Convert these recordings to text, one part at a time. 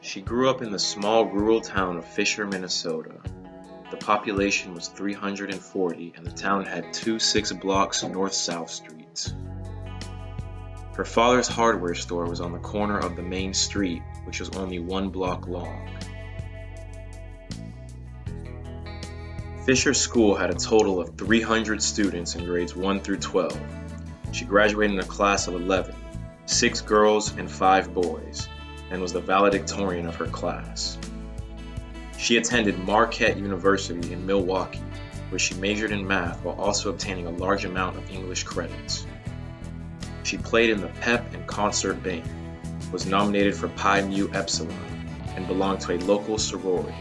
She grew up in the small rural town of Fisher, Minnesota. The population was 340 and the town had two 6-block north-south streets. Her father's hardware store was on the corner of the main street, which was only 1 block long. Fisher School had a total of 300 students in grades 1 through 12. She graduated in a class of 11, 6 girls and 5 boys, and was the valedictorian of her class. She attended Marquette University in Milwaukee, where she majored in math while also obtaining a large amount of English credits. She played in the pep and concert band, was nominated for Pi Mu Epsilon, and belonged to a local sorority.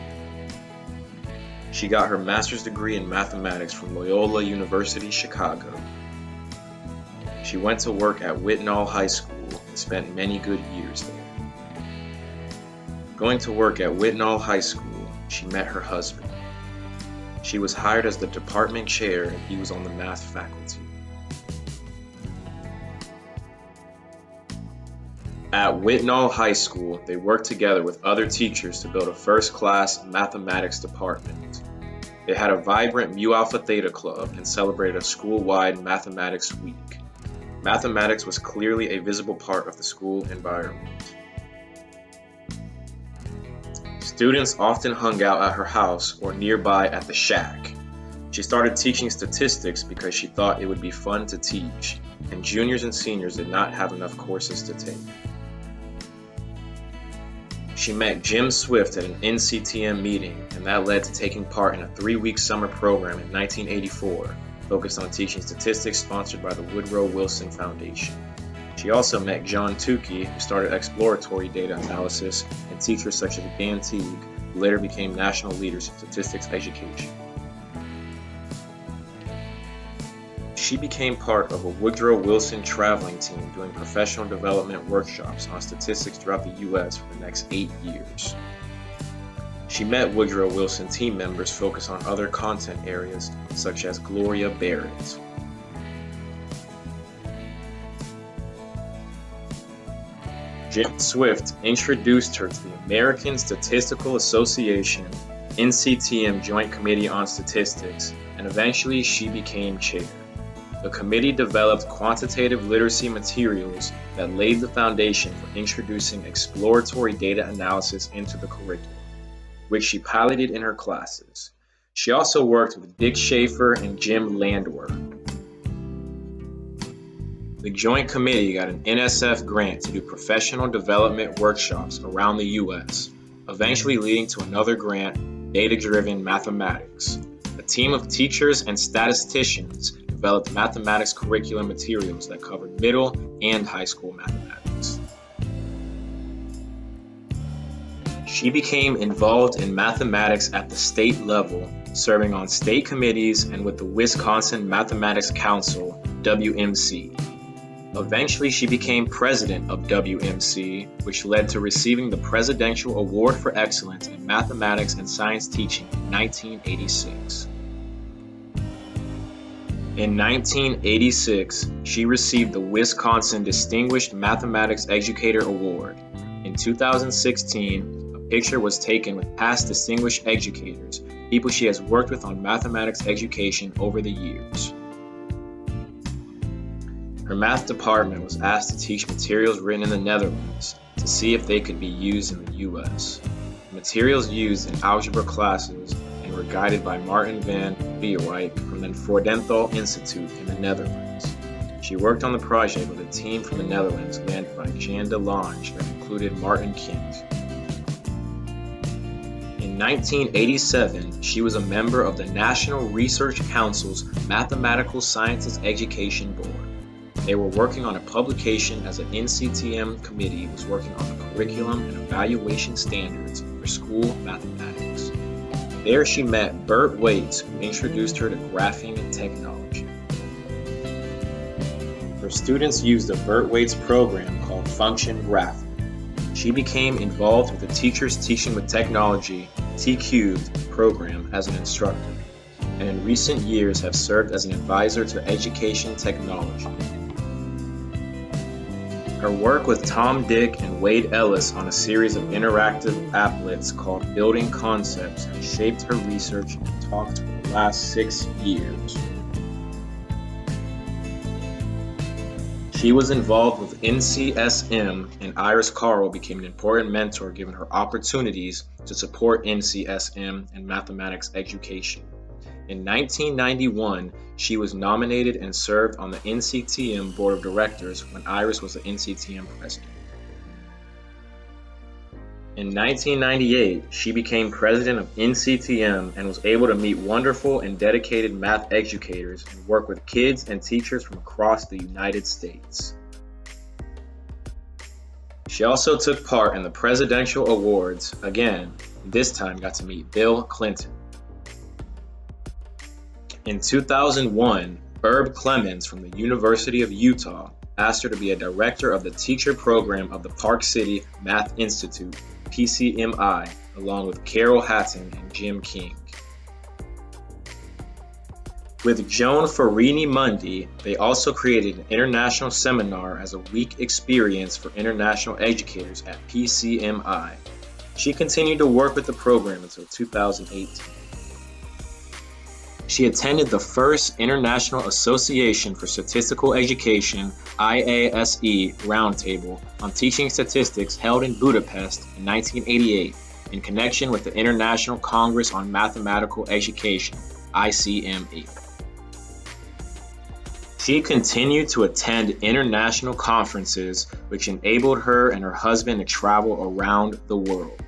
She got her master's degree in mathematics from Loyola University, Chicago. She went to work at Whitnall High School and spent many good years there. Going to work at Whitnall High School, she met her husband. She was hired as the department chair and he was on the math faculty. At Whitnall High School, they worked together with other teachers to build a first-class mathematics department. They had a vibrant Mu Alpha Theta club and celebrated a school-wide mathematics week. Mathematics was clearly a visible part of the school environment. Students often hung out at her house or nearby at the shack. She started teaching statistics because she thought it would be fun to teach, and juniors and seniors did not have enough courses to take. She met Jim Swift at an NCTM meeting, and that led to taking part in a 3-week summer program in 1984, focused on teaching statistics sponsored by the Woodrow Wilson Foundation. She also met John Tukey, who started exploratory data analysis, and teachers such as Dan Teague, who later became national leaders in statistics education. She became part of a Woodrow Wilson traveling team doing professional development workshops on statistics throughout the U.S. for the next 8 years. She met Woodrow Wilson team members focused on other content areas such as Gloria Barrett. Jim Swift introduced her to the American Statistical Association NCTM Joint Committee on Statistics, and eventually she became chair. The committee developed quantitative literacy materials that laid the foundation for introducing exploratory data analysis into the curriculum, which she piloted in her classes. She also worked with Dick Schaefer and Jim Landwer. The Joint Committee got an NSF grant to do professional development workshops around the U.S., eventually leading to another grant, Data-Driven Mathematics. A team of teachers and statisticians developed mathematics curriculum materials that covered middle and high school mathematics. She became involved in mathematics at the state level, serving on state committees and with the Wisconsin Mathematics Council, WMC. Eventually, she became president of WMC, which led to receiving the Presidential Award for Excellence in Mathematics and Science Teaching in 1986. In 1986, she received the Wisconsin Distinguished Mathematics Educator Award. In 2016, a picture was taken with past distinguished educators, people she has worked with on mathematics education over the years. Her math department was asked to teach materials written in the Netherlands to see if they could be used in the U.S. The materials used in algebra classes and were guided by Martin van Beewijk from the Vordenthal Institute in the Netherlands. She worked on the project with a team from the Netherlands led by Jan de Lange that included Martin Kint. In 1987, she was a member of the National Research Council's Mathematical Sciences Education Board. They were working on a publication as an NCTM committee was working on the curriculum and evaluation standards for school mathematics. There she met Bert Waits, who introduced her to graphing and technology. Her students used the Bert Waits program called Function Graphing. She became involved with the Teachers Teaching with Technology T-Cubed program as an instructor, and in recent years have served as an advisor to education technology. Her work with Tom Dick and Wade Ellis on a series of interactive applets called Building Concepts has shaped her research and talks for the last 6 years. She was involved with NCSM, and Iris Carl became an important mentor given her opportunities to support NCSM and mathematics education. In 1991, she was nominated and served on the NCTM Board of Directors when Iris was the NCTM president. In 1998, she became president of NCTM and was able to meet wonderful and dedicated math educators and work with kids and teachers from across the United States. She also took part in the presidential awards, again, this time got to meet Bill Clinton. In 2001, Herb Clemens from the University of Utah asked her to be a director of the teacher program of the Park City Math Institute, PCMI, along with Carol Hatton and Jim King. With Joan Farini Mundy, they also created an international seminar as a week experience for international educators at PCMI. She continued to work with the program until 2018. She attended the first International Association for Statistical Education IASE Roundtable on Teaching Statistics held in Budapest in 1988 in connection with the International Congress on Mathematical Education, ICME. She continued to attend international conferences, which enabled her and her husband to travel around the world.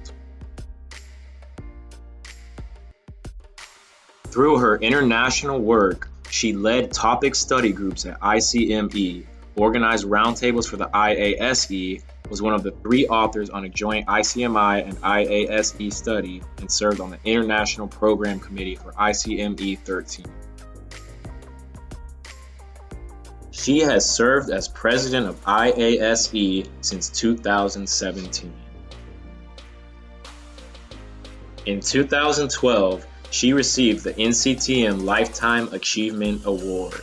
Through her international work, she led topic study groups at ICME, organized roundtables for the IASE, was one of the 3 authors on a joint ICMI and IASE study, and served on the International Program Committee for ICME 13. She has served as president of IASE since 2017. In 2012, she received the NCTM Lifetime Achievement Award.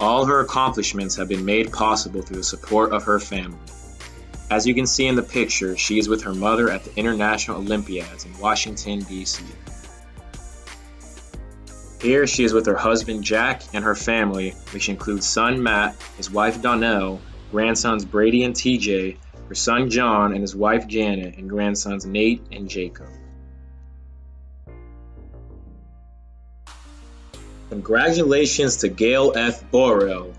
All her accomplishments have been made possible through the support of her family. As you can see in the picture, she is with her mother at the International Olympiads in Washington, D.C. Here she is with her husband Jack and her family, which includes son Matt, his wife Donnell, grandsons Brady and TJ, her son John and his wife Janet, and grandsons Nate and Jacob. Congratulations to Gail F. Burrill,